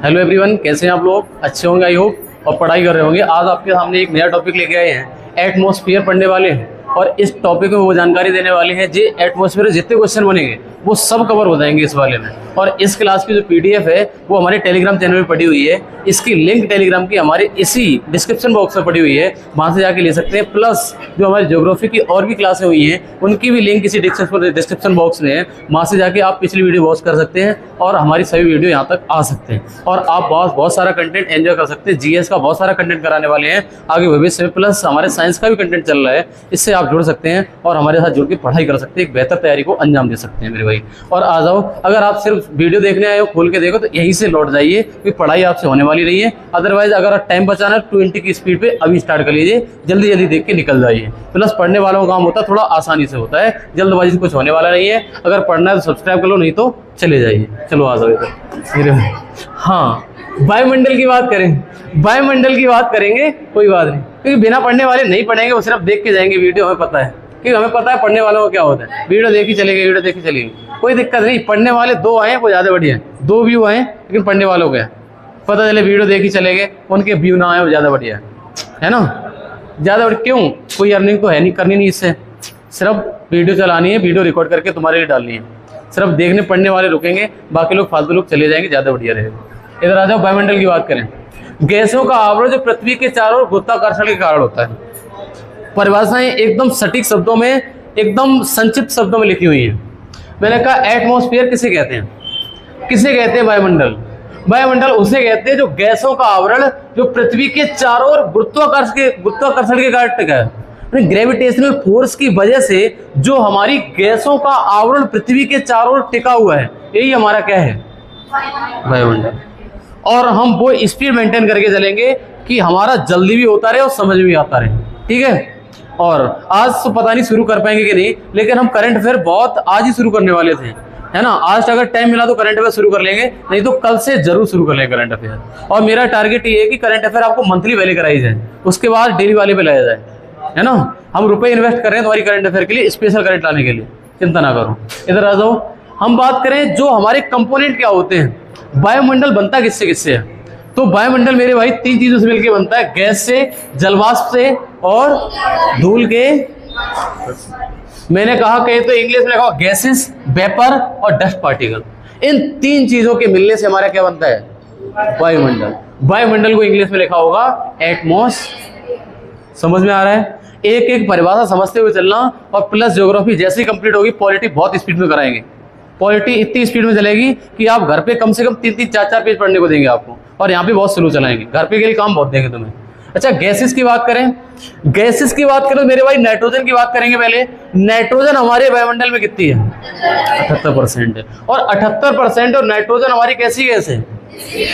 Hello everyone, कैसे हैं आप लोग? अच्छे होंगे आई होप, और पढ़ाई कर रहे होंगे। आज आपके सामने एक नया टॉपिक लेके आए हैं, एटमॉस्फेयर पढ़ने वाले हैं। और इस टॉपिक में वो जानकारी देने वाले हैं जो एटमॉस्फेयर में जितने क्वेश्चन बनेंगे वो सब कवर हो जाएंगे इस वाले में। और इस क्लास की जो पीडीएफ है वो हमारे टेलीग्राम चैनल में पड़ी हुई है। इसकी लिंक टेलीग्राम की हमारे इसी डिस्क्रिप्शन बॉक्स में पड़ी हुई है, वहाँ से जाके ले सकते हैं। प्लस जो हमारी ज्योग्राफी की और भी क्लासें हुई हैं उनकी भी लिंक इसी डिस्क्रिप्शन बॉक्स में है, वहाँ से जाके आप पिछली वीडियो वॉच कर सकते हैं और हमारी सभी वीडियो यहाँ तक आ सकते हैं। और आप बहुत सारा कंटेंट एंजॉय कर सकते हैं। जीएस का बहुत सारा कंटेंट कराने वाले हैं आगे भविष्य में। प्लस हमारे साइंस का भी कंटेंट चल रहा है, इससे आप जुड़ सकते हैं और हमारे साथ जुड़ के पढ़ाई कर सकते हैं, एक बेहतर तैयारी को अंजाम दे सकते हैं मेरे भाई। और आ जाओ, अगर आप सिर्फ वीडियो देखने आए हो खोल के देखो तो यहीं से लौट जाइए, क्योंकि पढ़ाई आपसे होने वाली नहीं है। अदरवाइज अगर आप टाइम बचाना है 20 की स्पीड पे अभी स्टार्ट कर लीजिए, जल्दी जल्दी देख के निकल जाइए। प्लस पढ़ने वालों का काम होता है थोड़ा आसानी से होता है, जल्दबाजी से कुछ होने वाला नहीं है। अगर पढ़ना है तो सब्सक्राइब कर लो, नहीं तो चले जाइए। चलो आ जाओ इधर। हाँ, वायुमंडल की बात करें, वायुमंडल की बात करेंगे, कोई बात नहीं, क्योंकि बिना पढ़ने वाले नहीं पढ़ेंगे, वो सिर्फ देख के जाएंगे वीडियो। हमें पता है, क्योंकि हमें पता है पढ़ने वालों को क्या होता है, वीडियो देखी चलेगी, वीडियो देखी चलेगी, कोई दिक्कत नहीं। पढ़ने वाले 2 आए वो ज़्यादा बढ़िया है, 2 व्यू आए, लेकिन पढ़ने वालों को पता चले वीडियो देखी चले गए, उनके व्यू ना आए वो ज़्यादा बढ़िया है ना। ज़्यादा बढ़िया क्यों? कोई अर्निंग तो है नहीं, करनी नहीं इससे, सिर्फ वीडियो चलानी है, वीडियो रिकॉर्ड करके तुम्हारे लिए डालनी है। सिर्फ देखने पढ़ने वाले रुकेंगे, बाकी लोग फालतू लोग चले जाएंगे, ज़्यादा बढ़िया रहेगा। इधर आ जाओ, वायुमंडल की बात करें। गैसों का आवरण जो पृथ्वी के चारों ओर गुरुत्वाकर्षण के कारण होता है। परिभाषाएं एकदम सटीक शब्दों में, एकदम संक्षिप्त शब्दों में लिखी हुई है। मैंने कहा एटमॉस्फेयर किसे कहते हैं? किसे कहते हैं वायुमंडल? वायुमंडल उसे कहते हैं जो गैसों का आवरण जो पृथ्वी के चारों ओर गुरुत्वाकर्षण के कारण टिका है। ग्रेविटेशनल फोर्स की वजह से जो हमारी गैसों का आवरण पृथ्वी के चारों ओर टिका हुआ है, यही हमारा क्या है? वायुमंडल। और हम वो स्पीड मेंटेन करके चलेंगे कि हमारा जल्दी भी होता रहे और समझ भी आता रहे, ठीक है। और आज तो पता नहीं शुरू कर पाएंगे कि नहीं, लेकिन हम करंट अफेयर बहुत आज ही शुरू करने वाले थे, है ना। आज अगर टाइम मिला तो करंट अफेयर शुरू कर लेंगे, नहीं तो कल से जरूर शुरू कर लेंगे करंट अफेयर। और मेरा टारगेट ये है कि करंट अफेयर आपको मंथली पहले कराई जाए, उसके बाद डेली वाले पे लाया जाए, है ना। हम रुपए इन्वेस्ट कर रहे हैं तुम्हारी करंट अफेयर के लिए, स्पेशल करंट लाने के लिए, चिंता ना करो। इधर आ जाओ, हम बात करें जो हमारे कंपोनेंट क्या होते हैं। वायुमंडल बनता किससे किससे है? तो वायुमंडल मेरे भाई 3 चीजों से मिलकर बनता है, गैस से, जलवाष्प से और धूल के। मैंने कहा कहे तो इंग्लिश में लिखा गैसेस, वेपर और डस्ट पार्टिकल। इन 3 चीजों के मिलने से हमारा क्या बनता है? वायुमंडल। वायुमंडल को इंग्लिश में लिखा होगा एटमॉस। समझ में आ रहा है? एक एक परिभाषा समझते हुए चलना। और प्लस ज्योग्राफी जैसे ही कंप्लीट होगी, पॉलिटी बहुत स्पीड में कराएंगे। पॉलिटी इतनी स्पीड में चलेगी कि आप घर पे कम से कम 3-3, 4-4 पेज पढ़ने को देंगे आपको, और यहाँ पे बहुत स्लो चलाएंगे। घर पे के लिए काम बहुत देंगे तुम्हें। अच्छा, गैसेस की बात करें, गैसेस की बात करें मेरे भाई नाइट्रोजन की बात करेंगे पहले। नाइट्रोजन हमारे वायुमंडल में कितनी है? 78% है। और 78% और नाइट्रोजन हमारी कैसी गैस है?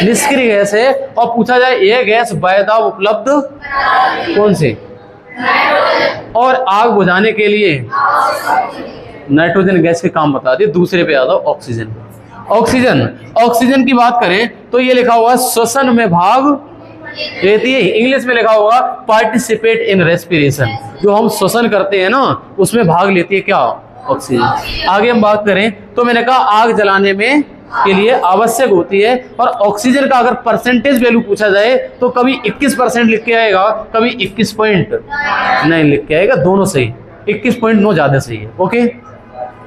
निष्क्रिय गैस है। और पूछा जाए यह गैस बायदाव उपलब्ध कौन से? और आग बुझाने के लिए नाइट्रोजन गैस के काम बता दिए। दूसरे पे आता ऑक्सीजन। ऑक्सीजन की बात करें तो ये लिखा हुआ श्वसन में भाग लेती है। इंग्लिश में लिखा होगा पार्टिसिपेट इन रेस्पिरेशन। जो हम श्वसन करते हैं ना, उसमें भाग लेती है क्या? ऑक्सीजन। आगे हम बात करें तो मैंने कहा आग जलाने में के लिए आवश्यक होती है। और ऑक्सीजन का अगर परसेंटेज वैल्यू पूछा जाए तो कभी 21% लिख के आएगा, कभी 21.9 लिख के आएगा, दोनों सही। 21.9 ज्यादा सही है। ओके,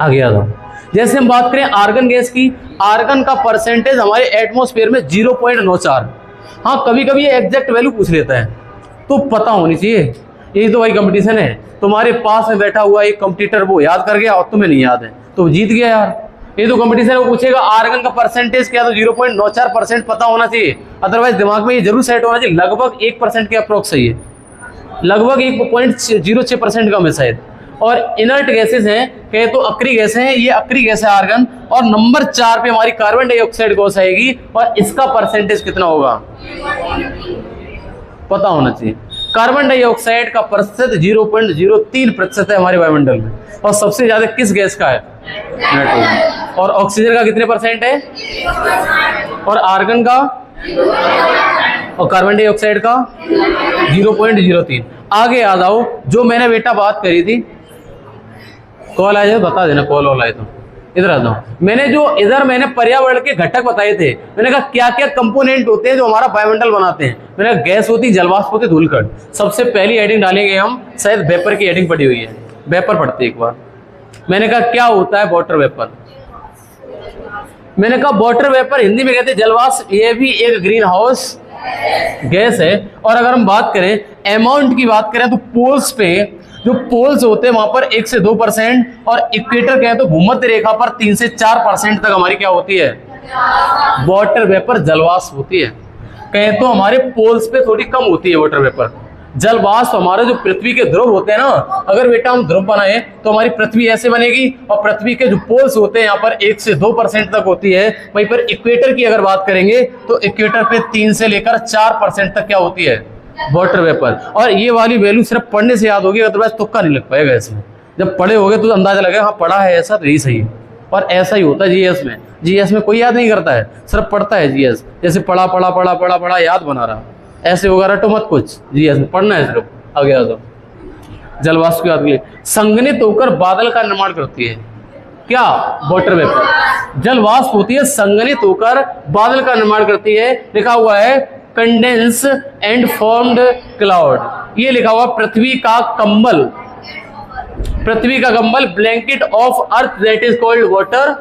आगे आ जाओ। जैसे हम बात करें आर्गन गैस की, आर्गन का परसेंटेज हमारे एटमॉस्फेयर में 0.94। हाँ, कभी कभी ये एग्जैक्ट वैल्यू पूछ लेता है, तो पता होनी चाहिए। यही तो भाई कंपटीशन है। तुम्हारे पास में बैठा हुआ एक कंपटीटर वो याद कर गया और तुम्हें नहीं याद है तो जीत गया यार। ये तो कंपटीशन है, वो पूछेगा आर्गन का परसेंटेज क्या, तो 0.94% पता होना चाहिए। अदरवाइज दिमाग में ये जरूर सेट होना चाहिए लगभग 1% के अप्रोक्स सही है, लगभग 1.06% कम है शायद। और इनर्ट गैसेस हैं कहे तो अक्री गैसें हैं, ये अक्री गैस है आर्गन। और नंबर 4 पे हमारी कार्बन डाइऑक्साइड गैस आएगी, और इसका परसेंटेज कितना होगा पता होना चाहिए। कार्बन डाइऑक्साइड का प्रतिशत 0.03% है हमारे वायुमंडल में। और सबसे ज्यादा किस गैस का है? नाइट्रोजन। और ऑक्सीजन का कितने परसेंट है? और आर्गन का और कार्बन डाइऑक्साइड का 0.03। आगे आ जाओ, जो मैंने बेटा बात करी थी, कॉल आए तो बता देना, कॉल आए तो इधर आता हूँ। मैंने पर्यावरण के घटक बताए थे। मैंने कहा क्या क्या कंपोनेंट होते हैं जो हमारा वायुमंडल बनाते हैं। मैंने कहा गैस होती, जलवाष्प होती, धूलकण। सबसे पहली हेडिंग डालेंगे हम, शायद वेपर की हेडिंग पड़ी हुई है, वेपर पढ़ते एक बार। मैंने कहा क्या होता है वाटर वेपर। मैंने कहा वाटर वेपर हिंदी में कहते हैं जलवाष्प, ये भी एक ग्रीन हाउस गैस है। और अगर हम बात करें अमाउंट की बात करें तो पोल्स पे, जो पोल्स होते हैं वहां पर 1 से 2% और इक्वेटर कहें तो भूमध्य रेखा पर 3 से 4% तक हमारी क्या होती है, वाटर वेपर जलवाष्प होती है। कहें तो हमारे पोल्स पे थोड़ी कम होती है वाटर वेपर। जलवाष्प हमारे जो पृथ्वी के ध्रुव होते हैं ना, अगर बेटा हम ध्रुव बनाए तो हमारी पृथ्वी ऐसे बनेगी, और पृथ्वी के जो पोल्स होते हैं यहाँ पर 1 से 2% तक होती है। वहीं पर इक्वेटर की अगर बात करेंगे तो इक्वेटर पे 3 से लेकर 4% तक क्या होती है, वाटर वेपर। और ये वाली वैल्यू सिर्फ पढ़ने से याद होगी, अदरवाइज तुक्का नहीं लग पाएगा इसमें। जब पढ़े होगे तो अंदाजा लगेगा हाँ पढ़ा है ऐसा, तो यही सही है। और ऐसा ही होता है जीएस में। जीएस में कोई याद नहीं करता है, सिर्फ पढ़ता है जीएस। जैसे पढ़ा पढ़ा पढ़ा पढ़ा पढ़ा याद बना रहा, ऐसे होगा रटो मत कुछ। जीएस में पढ़ना है सिर्फ। आगे आ जाओ। जलवाष्प की बात की, संघनित होकर बादल का निर्माण करती है क्या, वाटर वेपर। जलवाष्प होती है संघनित होकर बादल का निर्माण करती है। लिखा हुआ है कंडेंस एंड फॉर्म्ड क्लाउड। ये लिखा हुआ पृथ्वी का कंबल, पृथ्वी का कंबल, blanket of earth that is called water.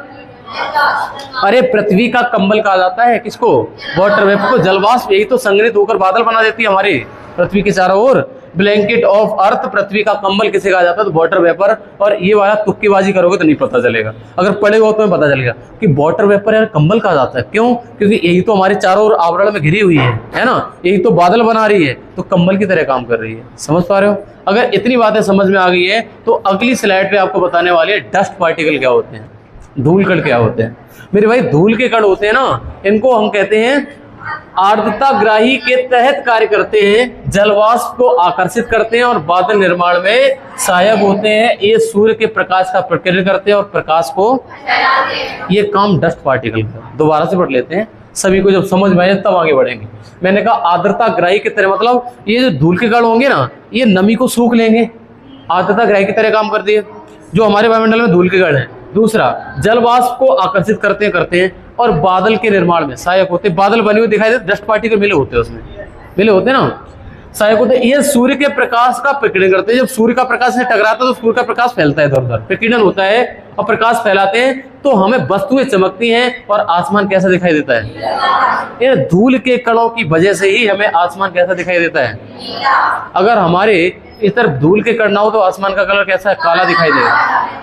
अरे पृथ्वी का कंबल कहा जाता है किसको, वाटर वेपर को। जलवाष्प यही तो संघनित होकर बादल बना देती है हमारी पृथ्वी के चारों ओर। ब्लैंकेट ऑफ अर्थ, पृथ्वी का कंबल किसे कहा जाता है, तो वाटर वेपर। और ये वाला तुक्केबाजी करोगे तो नहीं पता चलेगा, अगर पढ़े हो तो पता चलेगा कि वाटर वेपर यार कंबल कहा जाता है। क्यों, क्योंकि यही तो हमारे चारों ओर आवरण में घिरी हुई है ना, यही तो बादल बना रही है, तो कंबल की तरह काम कर रही है। समझ पा रहे हो। अगर इतनी बातें समझ में आ गई है तो अगली स्लाइड पे आपको बताने वाले हैं डस्ट पार्टिकल क्या होते हैं, धूल कण क्या होते हैं। मेरे भाई धूल के कण होते हैं ना, इनको हम कहते हैं आर्द्रताग्राही के तहत कार्य करते हैं, जलवाष्प को आकर्षित करते हैं और बादल निर्माण में सहायक होते हैं। ये सूर्य के प्रकाश का प्रकीर्णन करते हैं और प्रकाश को, ये काम डस्ट पार्टिकल का। दोबारा से पढ़ लेते हैं, सभी को जब समझ में आए तब आगे बढ़ेंगे। मैंने कहा आर्द्रताग्राही की तरह, मतलब ये जो धूल के कण होंगे ना, ये नमी को सूख लेंगे, आर्द्रताग्राही की तरह काम करती है जो हमारे वायुमंडल में धूल के कण है। दूसरा, जलवाष्प को आकर्षित करते हैं और बादल के निर्माण में सहायक होते हैं। बादल बने हुए दिखाई देते, डस्ट पार्टिकल मिले होते हैं, उसमें मिले होते हैं ना, सहायक होते हैं। ये सूर्य के प्रकाश का प्रकीर्णन करते हैं। जब सूर्य का प्रकाश से टकराता है तो सूर्य का प्रकाश फैलता है इधर उधर, प्रकीर्णन होता है और प्रकाश फैलाते हैं तो हमें वस्तुएं चमकती हैं और आसमान कैसा दिखाई देता है। ये धूल के कणों की वजह से ही हमें आसमान कैसा दिखाई देता है। अगर हमारे इस तरफ धूल के कण ना हो तो आसमान का कलर कैसा है, काला दिखाई देगा,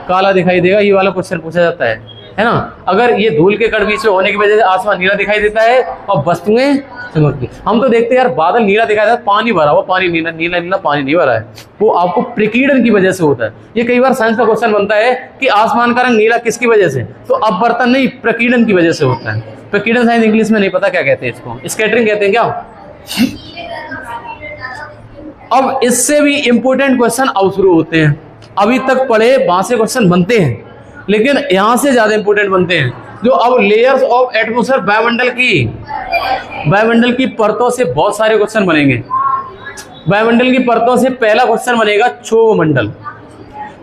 काला दिखाई देगा। ये वाला क्वेश्चन पूछा जाता है ना। अगर ये धूल के कण बीच में होने की वजह से आसमान नीला दिखाई देता है और वस्तुएं चमकती। हम तो देखते हैं यार बादल नीला दिखाई देता है, पानी भरा हुआ, पानी नीला नीला नीला पानी नहीं भरा है, वो आपको प्रकीर्णन की वजह से होता है। ये कई बार साइंस का क्वेश्चन बनता है कि आसमान का रंग नीला किसकी वजह से, तो अपवर्तन नहीं, प्रकीर्णन की वजह से होता है। प्रकीर्णन साइंस इंग्लिश में नहीं पता क्या कहते हैं इसको, स्कैटरिंग कहते हैं क्या। अब इससे भी इंपोर्टेंट क्वेश्चन अब शुरू होते हैं। अभी तक पढ़े वहां से क्वेश्चन बनते हैं, लेकिन यहां से ज्यादा इंपोर्टेंट बनते हैं जो अब लेयर्स ऑफ एटमॉस्फेयर, वायुमंडल की परतों से बहुत सारे क्वेश्चन बनेंगे। वायुमंडल की परतों से पहला क्वेश्चन बनेगा क्षोभ मंडल।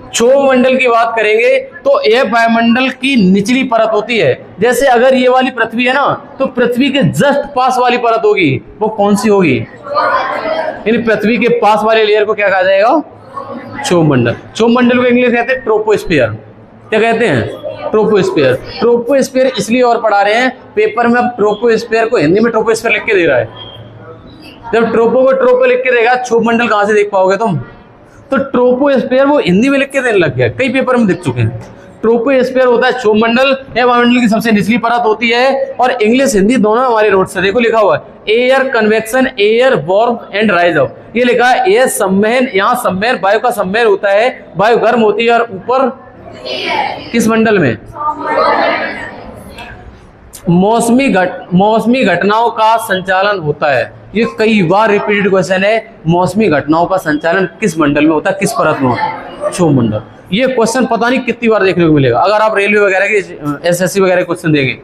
क्षोभ मंडल की बात करेंगे तो यह वायुमंडल की निचली परत होती है। जैसे अगर ये वाली पृथ्वी है ना, तो पृथ्वी के जस्ट पास वाली परत होगी, वो कौन सी होगी, यानी पृथ्वी के पास वाले लेयर को क्या कहा जाएगा, क्षोभ मंडल। क्षोभ मंडल को इंग्लिश कहते हैं ट्रोपोस्फियर। क्या कहते हैं, ट्रोपोस्फियर। ट्रोपोस्फियर इसलिए और पढ़ा रहे हैं पेपर में, अब ट्रोपोस्फियर को हिंदी में ट्रोपोस्फियर लिख के दे रहा है। जब ट्रोपो को ट्रोपो लिख के देगा, क्षोभ मंडल कहां से देख पाओगे तुम। तो ट्रोपोस्फियर वो हिंदी में लिख के देने लग गया, कई पेपर में दिख चुके हैं। ट्रोपोस्फियर होता है क्षोभ मंडल, यह वायुमंडल की सबसे निचली परत होती है। और इंग्लिश हिंदी दोनों हमारे नोट्स से देखो लिखा हुआ है air convection, air warm and rise up. ये लिखा है एयर संवहन, यहाँ संवहन वायु का संवहन होता है, वायु गर्म होती है और ऊपर किस मंडल में, मौसमी घटनाओं का संचालन होता है। ये कई बार रिपीटेड क्वेश्चन है, मौसमी घटनाओं का संचालन किस मंडल में होता है, किस परत में होता है, क्षोभ मंडल। ये क्वेश्चन पता नहीं कितनी बार देखने को मिलेगा अगर आप रेलवे वगैरह के एसएससी वगैरह क्वेश्चन देंगे।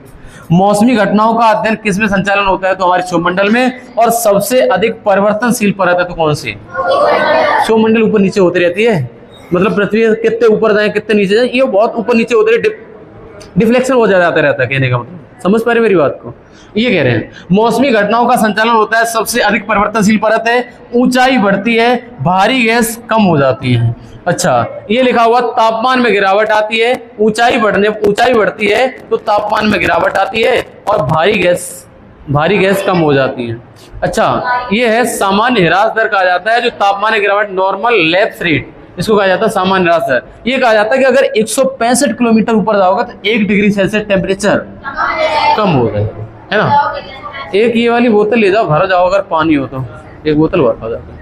मौसमी घटनाओं का अध्ययन किस में संचालन होता है, तो हमारे क्षोभ मंडल में। और सबसे अधिक परिवर्तनशील परत है तो कौन सी, क्षोभ मंडल ऊपर नीचे होती रहती है। मतलब पृथ्वी कितने ऊपर जाए कितने नीचे जाए, ये बहुत ऊपर नीचे होते रहे, डिफ्लेक्शन हो जाता रहता है, कहने का मतलब समझ पा रहे मेरी बात को। ये कह रहे हैं मौसमी घटनाओं का संचालन होता है, सबसे अधिक परिवर्तनशील परत है, ऊंचाई बढ़ती है, भारी गैस कम हो जाती है। अच्छा, ये लिखा हुआ तापमान में गिरावट आती है, ऊंचाई बढ़ती है तो तापमान में गिरावट आती है और भारी गैस कम हो जाती है। अच्छा, ये है सामान्य ह्रास दर कहा जाता है, जो तापमान में गिरावट नॉर्मल लैप्स रेट, इसको कहा जाता है सामान्य ह्रास दर। ये कहा जाता है कि अगर 165 किलोमीटर ऊपर जाओगे तो 1 डिग्री सेल्सियस टेम्परेचर कम हो जाए, है ना। एक ये वाली बोतल ले जाओ, भर जाओ, अगर पानी हो तो एक बोतल भर पा जाता।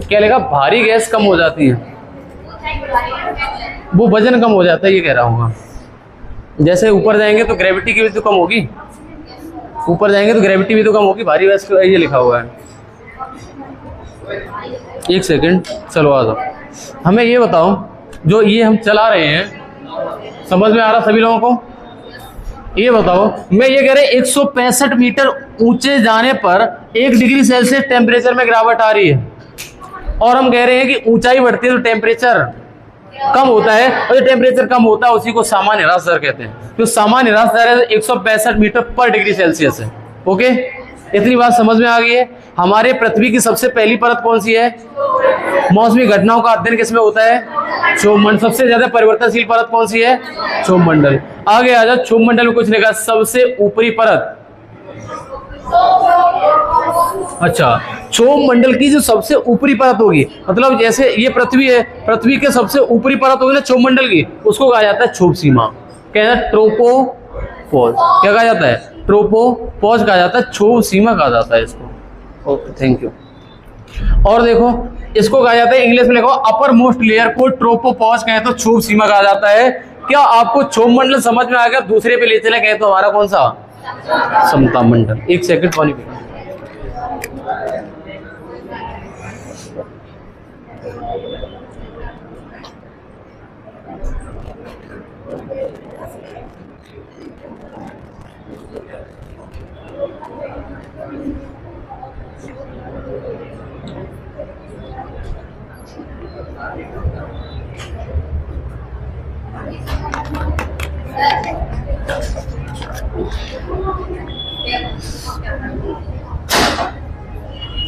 क्या लेगा, भारी गैस कम हो जाती है, वो वजन कम हो जाता है, ये कह रहा हूँ। जैसे ऊपर जाएंगे तो ग्रेविटी की भी तो कम होगी, भारी गैस, ये लिखा हुआ है। एक सेकंड, चलो आ जाओ। हमें ये बताओ, जो ये हम चला रहे हैं, समझ में आ रहा सभी लोगों को? ये बताओ, मैं ये कह रहे 165 मीटर ऊंचे जाने पर 1 डिग्री सेल्सियस टेम्परेचर में गिरावट आ रही है, और हम कह रहे हैं कि ऊंचाई बढ़ती है तो टेम्परेचर कम होता है, और जो टेम्परेचर कम होता है उसी को सामान्य ह्रास दर कहते हैं। तो सामान्य ह्रास दर है 165 मीटर पर डिग्री सेल्सियस है। ओके, इतनी बात समझ में आ गई है। हमारे पृथ्वी की सबसे पहली परत कौन सी है? मौसमी घटनाओं का अध्ययन किसमें होता है? क्षोभमंडल। सबसे ज्यादा परिवर्तनशील परत कौन सी है? क्षोभमंडल। आगे आ जाओ, क्षोभमंडल में कुछ लिखा, सबसे ऊपरी परत। अच्छा, क्षोभमंडल की जो सबसे ऊपरी परत होगी, मतलब जैसे ये पृथ्वी है, पृथ्वी के सबसे ऊपरी परत होगी ना क्षोभमंडल की, उसको कहा जाता है क्षोभ सीमा, क्या है? ट्रोपोपॉज। क्या कहा जाता है? ट्रोपोपॉज कहा जाता है, क्षोभ सीमा कहा जाता है इसको। Okay, thank you. और देखो, इसको कहा जाता है, इंग्लिश में लिखो, अपर मोस्ट लेयर को ट्रोपोपॉज कहे तो क्षोभ सीमा कहा जाता है। क्या आपको क्षोभमंडल समझ में आ गया? दूसरे पे ले चले कहे तो हमारा कौन सा? समता मंडल। एक सेकंड, पानी पी।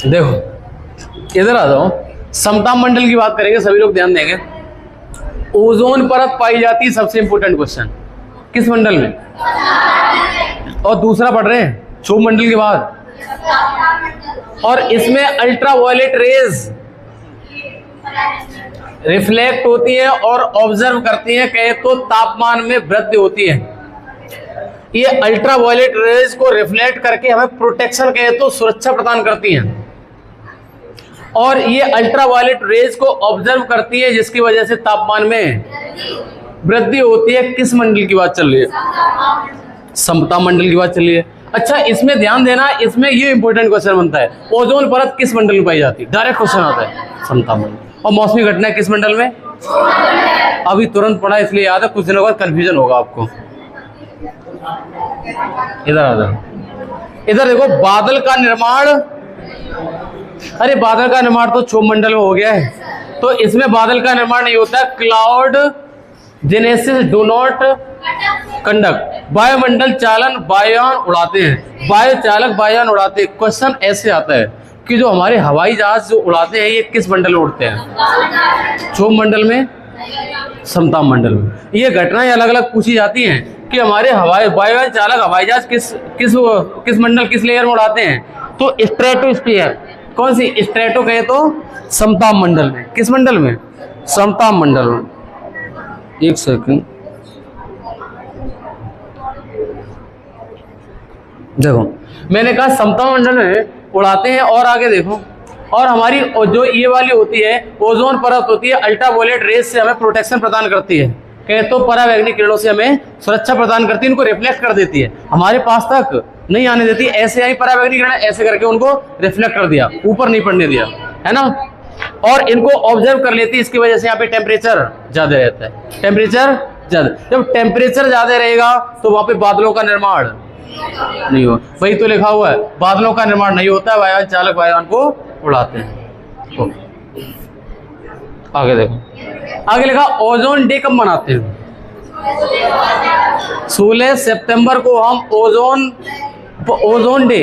देखो, इधर आ जाओ, समता मंडल की बात करेंगे, सभी लोग ध्यान देंगे। ओजोन परत पाई जाती है, सबसे इंपोर्टेंट क्वेश्चन, किस मंडल में? और दूसरा पढ़ रहे हैं क्षोभ मंडल के बाद, और इसमें अल्ट्रावायलेट रेज रिफ्लेक्ट होती है और ऑब्जर्व करती है, कहे तो तापमान में वृद्धि होती है। ये अल्ट्रावायलेट रेज को रिफ्लेक्ट करके हमें प्रोटेक्शन, कहे तो सुरक्षा प्रदान करती हैं, और ये अल्ट्रावायलेट रेज को ऑब्जर्व करती है, जिसकी वजह से तापमान में वृद्धि होती है। किस मंडल की बात चल रही है? समता मंडल की बात चल रही है। अच्छा, इसमें ध्यान देना, इसमें ये इंपॉर्टेंट क्वेश्चन बनता है, ओजोन परत किस मंडल में पाई जाती है? डायरेक्ट क्वेश्चन आता है, समता मंडल। और मौसमी घटनाएं किस मंडल में? अभी तुरंत पढ़ा इसलिए याद है, कुछ दिनों बाद कंफ्यूजन होगा आपको। इधर आ जाओ, इधर देखो, बादल का निर्माण। अरे बादल का निर्माण तो क्षोभ मंडल में हो गया है, तो इसमें बादल का निर्माण नहीं होता। Cloud genesis do not conduct. वायुमंडल चालन वायुयान उड़ाते हैं, वायु चालक वायुयान उड़ाते हैं। क्वेश्चन ऐसे आता है कि जो हमारे हवाई जहाज जो उड़ाते हैं, ये किस मंडल में उड़ते हैं? क्षोभ मंडल में, समता मंडल में। ये घटनाएं अलग अलग पूछी जाती हैं कि हमारे वायुयान चालक हवाई जहाज किस मंडल, किस लेयर में उड़ाते हैं? तो स्ट्रेटोस्फीयर। कौन सी? स्ट्रेटो कहे तो समता मंडल में। किस मंडल में? समता मंडल में। एक सेकंड, देखो, मैंने कहा समता मंडल में उड़ाते हैं। और आगे देखो, और हमारी जो ये वाली होती है ओजोन परत होती है, अल्ट्रावायलेट रेज से हमें प्रोटेक्शन प्रदान करती है, कहे तो परावैंगनिक किरणों से हमें सुरक्षा प्रदान करती है, इनको रिफ्लेक्ट कर देती है, हमारे पास तक नहीं आने देती। ऐसे आई परावैंगनिक किरण, ऐसे करके उनको रिफ्लेक्ट कर दिया, ऊपर नहीं पड़ने दिया, है ना। और इनको ऑब्जर्व कर लेती है, इसकी वजह से यहाँ पे टेम्परेचर ज्यादा रहता है। टेम्परेचर ज्यादा, जब टेम्परेचर ज्यादा रहेगा तो वहां पे बादलों का निर्माण नहीं हो। वही तो लिखा हुआ है, बादलों का निर्माण नहीं होता, वायुयान चालक वायुयान को उड़ाते हैं। आगे देखो, आगे लिखा ओजोन डे कब मनाते हैं? 16 सितंबर को हम ओजोन डे,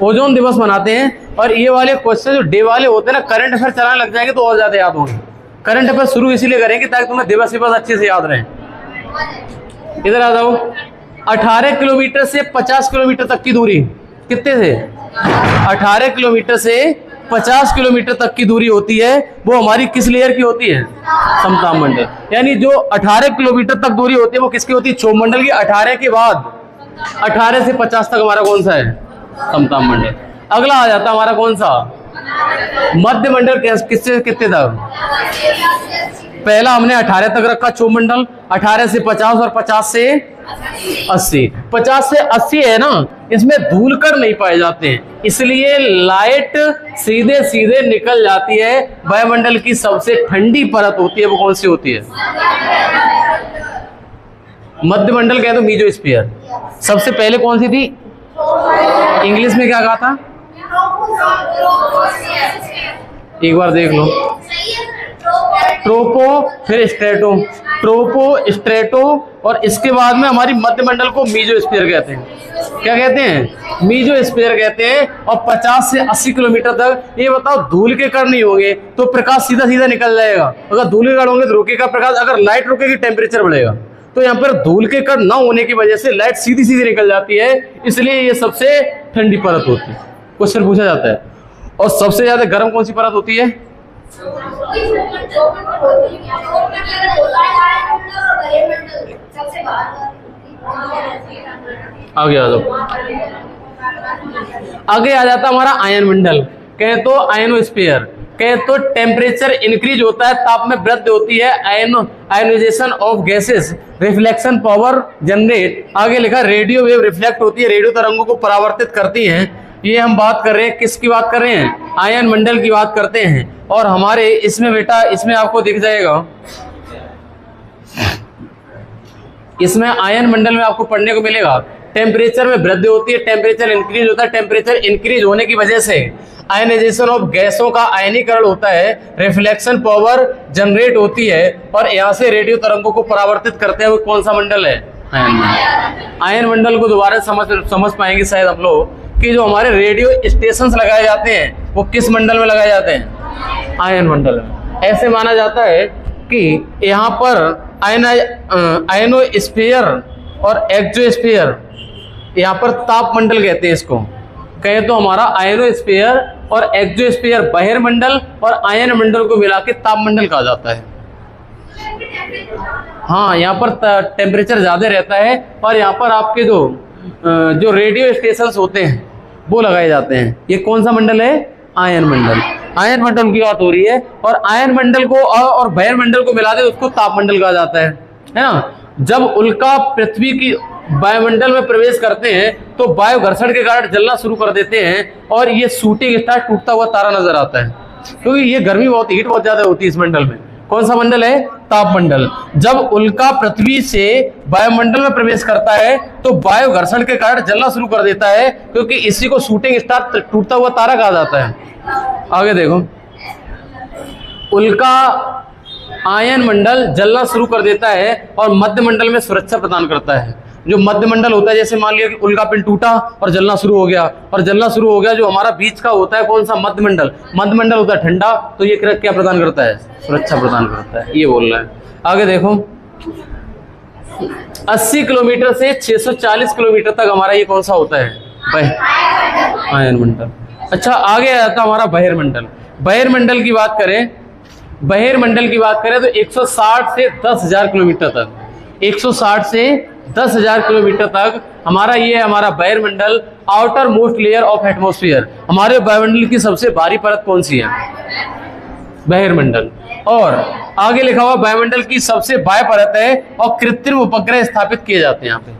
ओजोन दिवस मनाते हैं। और ये वाले क्वेश्चन जो डे वाले होते हैं ना, करंट अफेयर चलाने लग जाएंगे तो और ज्यादा याद होंगे। करंट अफेयर शुरू इसीलिए करेंगे ताकि तुम्हें दिवस अच्छे से याद रहे। इधर आ जाओ। 18 किलोमीटर से 50 किलोमीटर तक की दूरी कितने से? 18 किलोमीटर से 50 किलोमीटर तक की दूरी होती है, वो हमारी किस लेयर की होती है? समताप मंडल। यानी जो 18 किलोमीटर तक दूरी होती है वो किसकी होती है? क्षोभ मंडल की। 18 के बाद 18 से 50 तक हमारा कौन सा है? समताप मंडल। अगला आ जाता हमारा कौन सा? मध्य मंडल। किससे कितने तक? पहला हमने 18 तक रखा क्षोभ मंडल, 18 से 50 और 50 से 80। 50 से 80 है ना, इसमें धूलकण नहीं पाए जाते हैं, इसलिए लाइट सीधे सीधे निकल जाती है। वायुमंडल की सबसे ठंडी परत होती है, वो कौन सी होती है? मध्य मंडल कहे तो मीजोस्फीयर। सबसे पहले कौन सी थी? इंग्लिश में क्या कहा था? एक बार देख लो। ट्रोपो, फिर स्ट्रेटो, ट्रोपो, स्ट्रेटो, और इसके बाद में हमारी मध्य मंडल को मीजोस्फीयर कहते हैं। क्या कहते हैं? मीजोस्फीयर कहते हैं। और 50 से 80 किलोमीटर तक, ये बताओ धूल के कण नहीं होंगे तो प्रकाश सीधा सीधा निकल जाएगा। अगर धूल के कण होंगे तो रुकेगा प्रकाश, अगर लाइट रुकेगी टेम्परेचर बढ़ेगा। तो यहाँ पर धूल के कण न होने की वजह से लाइट सीधी सीधी निकल जाती है, इसलिए ये सबसे ठंडी परत होती है। क्वेश्चन पूछा जाता है। और सबसे ज्यादा गर्म कौन सी परत होती है? आगे आ जाओ। आगे आ जाता हमारा आयन मंडल। कहे तो आयनोस्फीयर, कहे तो टेम्परेचर इंक्रीज होता है, ताप में वृद्धि होती है, ionization of gases, reflection power generate. आगे लिखा रेडियो वेव रिफ्लेक्ट होती है, रेडियो तरंगों को परावर्तित करती हैं। ये हम बात कर रहे हैं, किसकी बात कर रहे हैं? आयन मंडल की बात करते हैं। और हमारे इसमें बेटा, इसमें आपको दिख जाएगा, इसमें आयन मंडल में आपको पढ़ने को मिलेगा टेम्परेचर में वृद्धि होती है, टेम्परेचर इंक्रीज होता है, टेम्परेचर इंक्रीज होने की वजह से आयनाइजेशन ऑफ गैसों का आयनीकरण होता है, रिफ्लेक्शन पावर जनरेट होती है, और यहाँ से रेडियो तरंगों को परावर्तित करते हैं। वो कौन सा मंडल है? आयन मंडल। आयन मंडल को दोबारा समझ पाएंगे शायद हम लोग कि जो हमारे रेडियो स्टेशंस लगाए जाते हैं वो किस मंडल में लगाए जाते हैं? आयन मंडल में। ऐसे माना जाता है कि यहाँ पर आयनोस्फीयर और एक्सोस्फीयर, यहाँ पर ताप मंडल कहते हैं इसको। कहे तो हमारा आयनोस्फीयर और एक्सोस्फीयर बहिर्मंडल और आयन मंडल को मिला के ताप मंडल कहा जाता है। हाँ, यहाँ पर टेम्परेचर ज्यादा रहता है और यहाँ पर आपके जो रेडियो स्टेशंस होते हैं वो लगाए जाते हैं। ये कौन सा मंडल है? आयन मंडल। आयन मंडल की बात हो रही है। और आयन मंडल को और बहिर्मंडल को मिला दे उसको ताप मंडल कहा जाता है ना। जब उल्का पृथ्वी की वायुमंडल में प्रवेश करते हैं तो वायु घर्षण के कारण जलना शुरू कर देते हैं और ये शूटिंग स्टार टूटता हुआ तारा नजर आता है, क्योंकि ये गर्मी बहुत, हीट बहुत ज्यादा होती है इस मंडल में। कौन सा मंडल है? ताप मंडल। जब उल्का पृथ्वी से वायुमंडल में प्रवेश करता है तो वायु घर्षण के कारण जलना शुरू कर देता है, क्योंकि इसी को शूटिंग स्टार टूटता हुआ तारा कहा जाता है। आगे देखो, उल्का आयन मंडल जलना शुरू कर देता है और मध्य मंडल में सुरक्षा प्रदान करता है। जो मध्य मंडल होता है, जैसे मान लिया कि उल्का पिंड टूटा और जलना शुरू हो गया, और जलना शुरू हो गया, जो हमारा बीच का होता है कौन सा? मध्य मंडल। मध्य मंडल होता है ठंडा, तो ये क्या प्रदान करता है? सुरक्षा प्रदान करता है, ये बोल रहा है। आगे देखो, 80 किलोमीटर से 640 किलोमीटर तक हमारा ये कौन सा होता है? आयन मंडल। अच्छा, आगे आता हमारा बहिर्मंडल। बहिर्मंडल की बात करें, बहिर्मंडल की बात करें तो 160 से 10,000 किलोमीटर तक, 160 से 10,000 किलोमीटर तक हमारा ये है हमारा बहिर्मंडल, outermost layer of atmosphere. हमारे वायुमंडल की सबसे बाहरी परत कौन सी है? बहिर्मंडल। और आगे लिखा हुआ वायुमंडल की सबसे बाह्य परत है और कृत्रिम उपग्रह स्थापित किए जाते हैं यहाँ पे।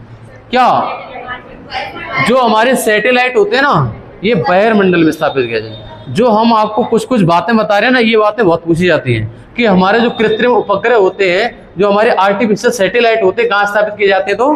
क्या? जो हमारे सैटेलाइट होते हैं ना, ये बहिर्मंडल में स्थापित किया जाए। जो हम आपको कुछ कुछ बातें बता रहे हैं ना, ये बातें बहुत पूछी जाती हैं कि हमारे जो कृत्रिम उपग्रह होते हैं, जो हमारे आर्टिफिशियल सैटेलाइट होते हैं, कहाँ स्थापित किए जाते हैं? तो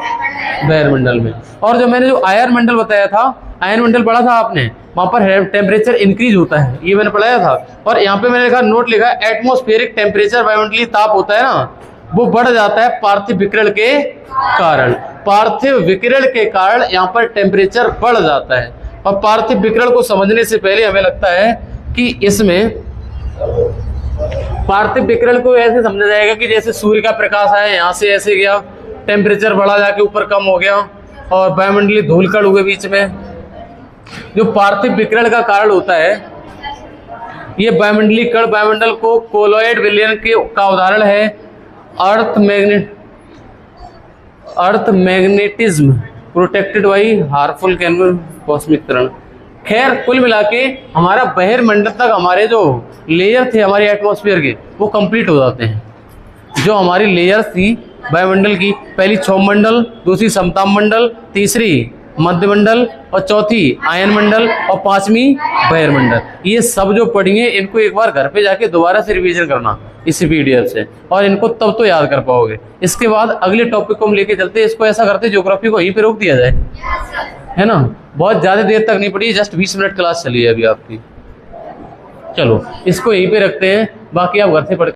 बहिर्मंडल में। और जो मैंने जो आयन मंडल बताया था, आयन मंडल पढ़ा था आपने, वहां पर टेम्परेचर इंक्रीज होता है, ये मैंने पढ़ाया था। और यहाँ पे मैंने लिखा, नोट लिखा, एटमॉस्फेरिक टेम्परेचर, वायुमंडलीय ताप होता है ना, वो बढ़ जाता है पार्थिव विकिरण के कारण। पार्थिव विकिरण के कारण यहाँ पर टेम्परेचर बढ़ जाता है। और पार्थिव विकिरण को समझने से पहले हमें लगता है कि इसमें पार्थिव विकिरण को ऐसे समझा जाएगा कि जैसे सूर्य का प्रकाश आया, यहाँ से ऐसे गया, टेम्परेचर बढ़ा, जाके ऊपर कम हो गया और वायुमंडलीय धूलकण हुए बीच में। जो पार्थिव विकिरण का कारण होता है, ये वायुमंडलीय कण वायुमंडल को कोलॉइड विलयन का उदाहरण है। Earth magnetism protected by harmful cosmic किरण। खैर, कुल मिला के हमारा बहिर्मंडल तक हमारे जो लेयर थे हमारे एटमॉस्फेयर के, वो कंप्लीट हो जाते हैं। जो हमारी लेयर्स थी वायुमंडल की, पहली क्षोभ मंडल, दूसरी समताप मंडल, तीसरी मध्य मंडल और चौथी आयन मंडल और पांचवी बहिर्मंडल। ये सब जो पढ़िए, इनको एक बार घर पे जाके दोबारा से रिवीजन करना इसी पीडीएफ से, और इनको तब तो याद कर पाओगे। इसके बाद अगले टॉपिक को हम लेके चलते हैं। इसको ऐसा करते, ज्योग्राफी को यहीं पे रोक दिया जाए, है ना? बहुत ज्यादा देर तक नहीं पढ़ी, जस्ट 20 मिनट क्लास चली है अभी आपकी। चलो इसको यहीं पे रखते हैं, बाकी आप घर से पढ़